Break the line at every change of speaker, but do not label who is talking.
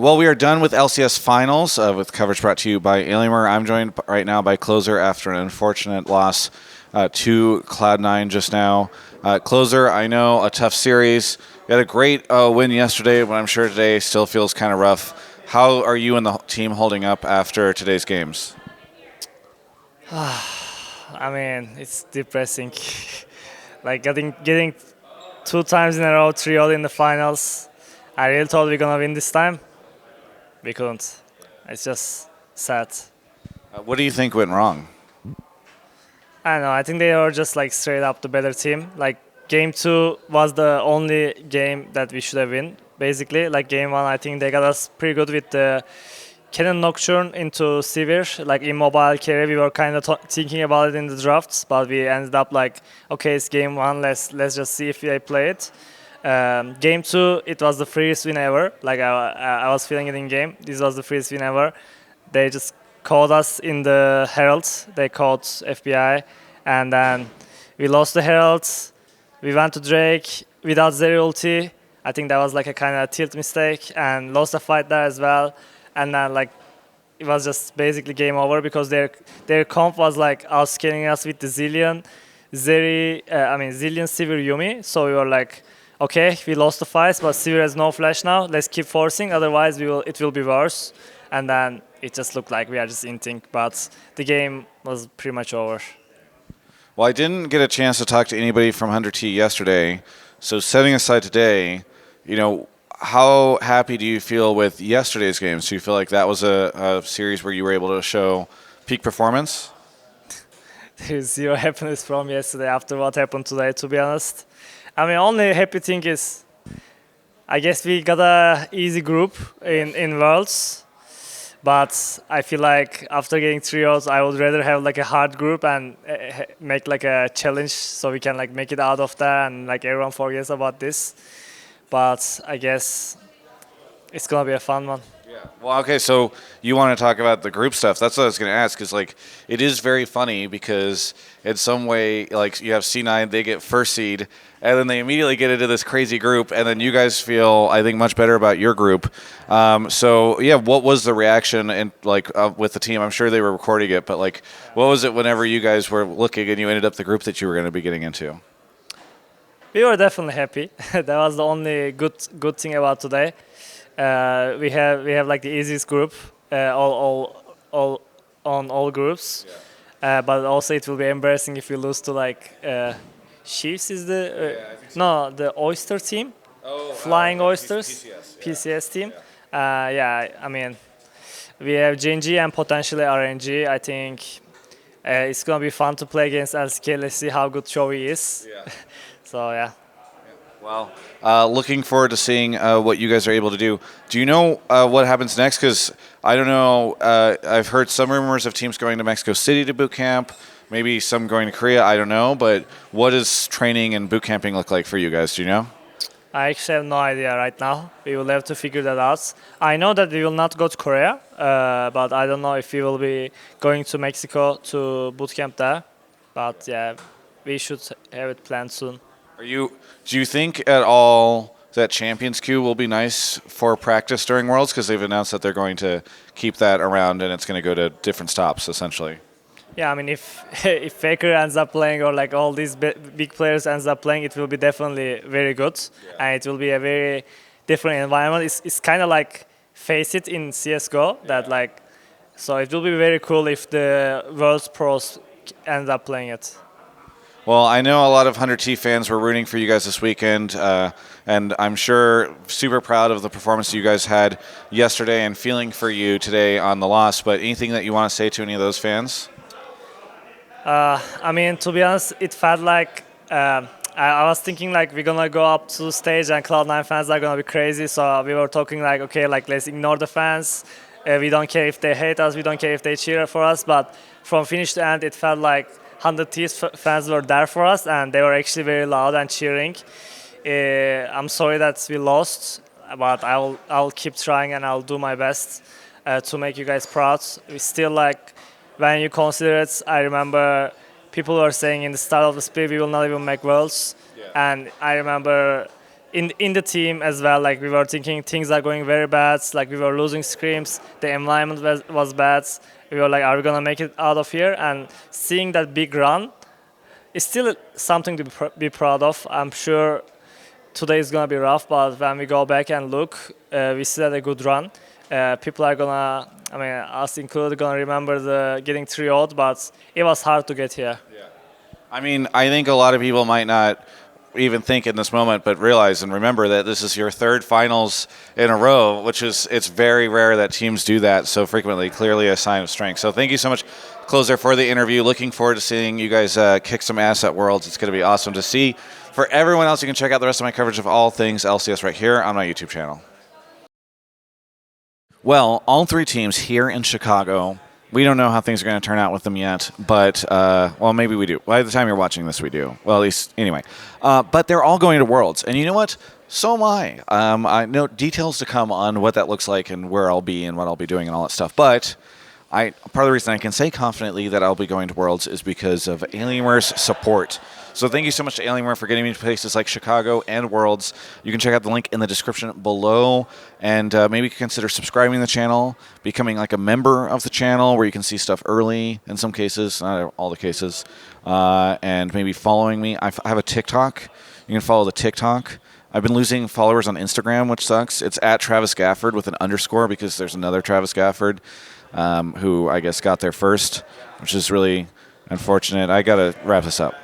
Well, we are done with LCS Finals with coverage brought to you by Alienware. I'm joined right now by Closer after an unfortunate loss to Cloud9 just now. Closer, I know a tough series. You had a great win yesterday, but I'm sure today still feels kind of rough. How are you and the team holding up after today's games?
I mean, it's depressing. Like getting two times in a row 3-0 in the finals. I really thought we are gonna win this time. We couldn't. It's just sad.
What do you think went wrong?
I don't know. I think they were just like straight up the better team. Like game two was the only game that we should have win. Basically, like game one, I think they got us pretty good with the Cannon Nocturne into Sivir, like immobile carry. We were kind of thinking about it in the drafts, but we ended up like, okay, it's game one. Let's just see if they play it. Game two, it was the freest win ever. Like I was feeling it in game. This was the freest win ever. They just called us in the Heralds. They called FBI, and then we lost the Heralds. We went to Drake without Zeri ulti. I think that was like a kind of tilt mistake, and lost the fight there as well. And then like it was just basically game over because their comp was like outscaling us with the Zillion, Zillion Sivir Yumi. So we were like, okay, we lost the fights, but Sivir has no flash now. Let's keep forcing, otherwise it will be worse. And then it just looked like we are just inting, but the game was pretty much over.
Well, I didn't get a chance to talk to anybody from 100T yesterday, so setting aside today, how happy do you feel with yesterday's games? Do you feel like that was a series where you were able to show peak performance?
There's zero happiness from yesterday after what happened today, to be honest. I mean, only happy thing is, I guess we got a easy group in Worlds, but I feel like after getting trios, I would rather have like a hard group and make like a challenge so we can like make it out of there and like everyone forgets about this. But I guess it's gonna be a fun one.
Yeah. Well, okay, so you want to talk about the group stuff. That's what I was going to ask, because like it is very funny because in some way, like you have C9, they get first seed, and then they immediately get into this crazy group, and then you guys feel, I think, much better about your group. So yeah, what was the reaction and like with the team? I'm sure they were recording it, but like, what was it whenever you guys were looking and you ended up the group that you were going to be getting into?
We were definitely happy. That was the only good thing about today. We have like the easiest group, all on all groups.
Yeah.
But also it will be embarrassing if we lose to like Chiefs is the no the Oyster team, Flying Oysters, PCS team. Yeah, I mean we have GNG and potentially RNG. I think it's gonna be fun to play against LCK. Let's see how good Chovy is.
Yeah.
So yeah.
Well, looking forward to seeing what you guys are able to do. Do you know what happens next? Because I don't know. I've heard some rumors of teams going to Mexico City to boot camp, maybe some going to Korea. I don't know. But what does training and boot camping look like for you guys? Do you know?
I actually have no idea right now. We will have to figure that out. I know that we will not go to Korea, but I don't know if we will be going to Mexico to boot camp there. But yeah, we should have it planned soon.
Do you think at all that Champions Queue will be nice for practice during Worlds? Because they've announced that they're going to keep that around and it's going to go to different stops, essentially.
Yeah, I mean, if if Faker ends up playing or like all these big players ends up playing, it will be definitely very good, and it will be a very different environment. It's kind of like Face It in CS:GO that like, so it will be very cool if the World's pros end up playing it.
Well, I know a lot of 100T fans were rooting for you guys this weekend, and I'm sure super proud of the performance you guys had yesterday and feeling for you today on the loss. But anything that you want to say to any of those fans?
I mean, to be honest, it felt like I was thinking like we're gonna go up to the stage and Cloud9 fans are gonna be crazy. So we were talking like, okay, like let's ignore the fans. We don't care if they hate us. We don't care if they cheer for us. But from finish to end, it felt like 100t's fans were there for us, and they were actually very loud and cheering. I'm sorry that we lost, but I'll keep trying and I'll do my best to make you guys proud. We still like when you consider it. I remember people were saying in the start of the split we will not even make worlds, and I remember in the team as well. Like we were thinking things are going very bad. Like we were losing scrims. The environment was bad. We were like, are we gonna make it out of here? And seeing that big run is still something to be proud of. I'm sure today is gonna be rough, but when we go back and look, we still had a good run. People are gonna, I mean, us included, gonna remember the getting 3-0, but it was hard to get here.
I mean, I think a lot of people might not even think in this moment, but realize and remember that this is your third finals in a row, which is, it's very rare that teams do that so frequently. Clearly a sign of strength. So thank you so much, Closer, for the interview. Looking forward to seeing you guys kick some ass at Worlds. It's going to be awesome to see. For everyone else, you can check out the rest of my coverage of all things LCS right here on my YouTube channel. Well, all three teams here in Chicago, we don't know how things are going to turn out with them yet, but, well, maybe we do. By the time you're watching this, we do. Well, at least, anyway. But they're all going to Worlds. And you know what? So am I. I know details to come on what that looks like and where I'll be and what I'll be doing and all that stuff. But part of the reason I can say confidently that I'll be going to Worlds is because of Alienware's support. So thank you so much to Alienware for getting me to places like Chicago and Worlds. You can check out the link in the description below, and maybe consider subscribing to the channel, becoming like a member of the channel where you can see stuff early in some cases, not all the cases, and maybe following me. I have a TikTok. You can follow the TikTok. I've been losing followers on Instagram, which sucks. It's at Travis Gafford with an underscore because there's another Travis Gafford who I guess got there first, which is really unfortunate. I got to wrap this up.